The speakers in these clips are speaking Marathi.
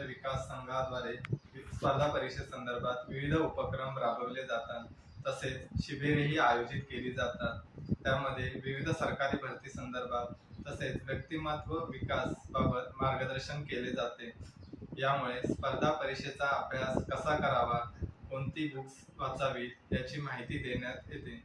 परिसर विकास संघाद्वारे स्पर्धा परीक्षेसंदर्भात विविध उपक्रम राबवले जातात. तसेच शिबिरेही आयोजित केली जातात. त्यामध्ये विविध सरकारी भरती संदर्भात तसेच व्यक्तिमत्व विकास बाबत मार्गदर्शन केले जाते. यामुळे स्पर्धा परीक्षेचा अभ्यास कसा करावा, कोणती बुक्स वाचावी याची माहिती देण्यात येते.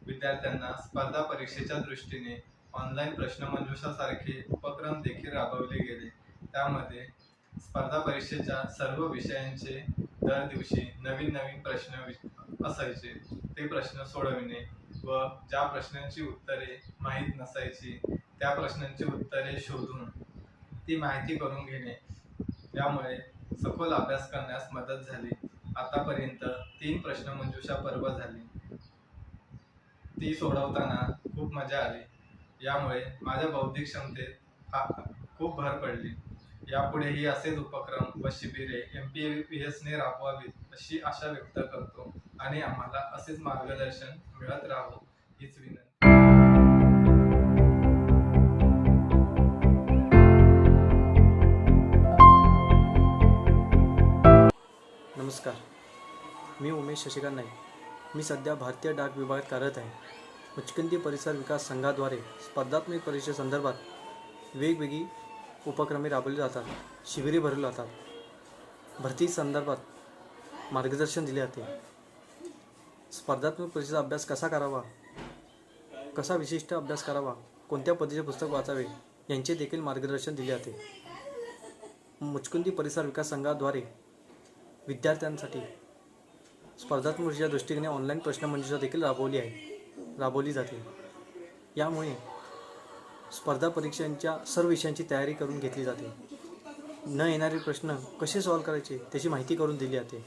विद्यार्थ्यांना स्पर्धा परीक्षेच्या दृष्टीने ऑनलाईन प्रश्नमंजुषासारखे उपक्रम देखील राबवले गेले. त्यामध्ये स्पर्धा परीक्षेच्या सर्व विषयांचे दर दिवशी नवीन प्रश्न असायचे. ते प्रश्न सोडविणे व ज्या प्रश्नांची उत्तरे माहीत नसायची त्या प्रश्नांची उत्तरे शोधून ती माहिती करून घेणे, यामुळे सखोल अभ्यास करण्यास मदत झाली. आतापर्यंत 3 प्रश्नमंजुषा पर्व झाली. ती सोडवताना खूप मजा आली. यामुळे माझ्या बौद्धिक क्षमतेत खूप भर पडली. यापुढेही असेच उपक्रम व शिबिरे MPVS राबवावीत अशी आशा व्यक्त करतो आणि आम्हाला असेच मार्गदर्शन मिळत राहो हीच विनंती. नमस्कार, मी उमेश शशिकांत नाईक. मी सध्या भारतीय डाक विभागात कार्यरत आहे. मुचकुंदी परिसर विकास संघाद्वारे स्पर्धात्मक परीक्षेसंदर्भात वेगवेगळी उपक्रमे राबवली जातात, शिबिरे भरवली जातात, भरती संदर्भात मार्गदर्शन दिले जाते. स्पर्धात्मक परीक्षेचा अभ्यास कसा करावा, कसा विशिष्ट अभ्यास करावा, कोणत्या पद्धतीचे पुस्तक वाचावे यांचे देखील मार्गदर्शन दिले जाते. मुचकुंदी परिसर विकास संघाद्वारे विद्यार्थ्यांसाठी स्पर्धात्मक परीक्षेच्या दृष्टीने ऑनलाईन प्रश्नमंजुषा देखील राबवली जाते. यामुळे स्पर्धा परीक्षांच्या सर्व विषयांची तयारी करून घेतली जाते. न येणारे प्रश्न कसे सॉल्व्ह करायचे त्याची माहिती करून दिली जाते.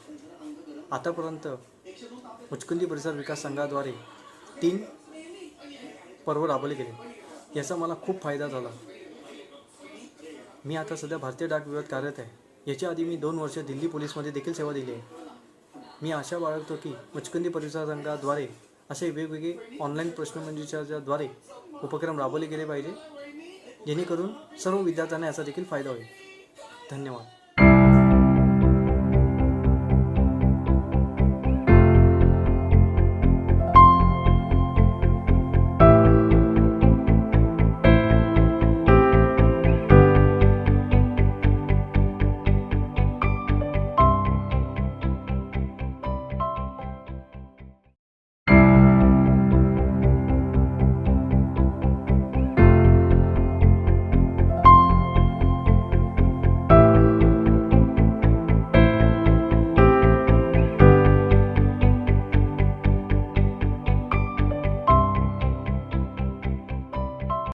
आतापर्यंत मुचकुंदी परिसर विकास संघाद्वारे 3 पर्व राबवले गेले. याचा मला खूप फायदा झाला. मी आता सध्या भारतीय डाक विभागात कार्यरत आहे. याच्या आधी मी 2 वर्ष दिल्ली पोलीसमध्ये देखील सेवा दिली आहे. मी आशा बाळगतो की मुचकुंदी परिसर संघाद्वारे असे वेगवेगळे ऑनलाईन प्रश्नमंजुषाद्वारे उपक्रम राबवले गेले पाहिजे, जेणेकरून सर्व विद्यार्थ्यांना याचा देखील फायदा होईल. धन्यवाद.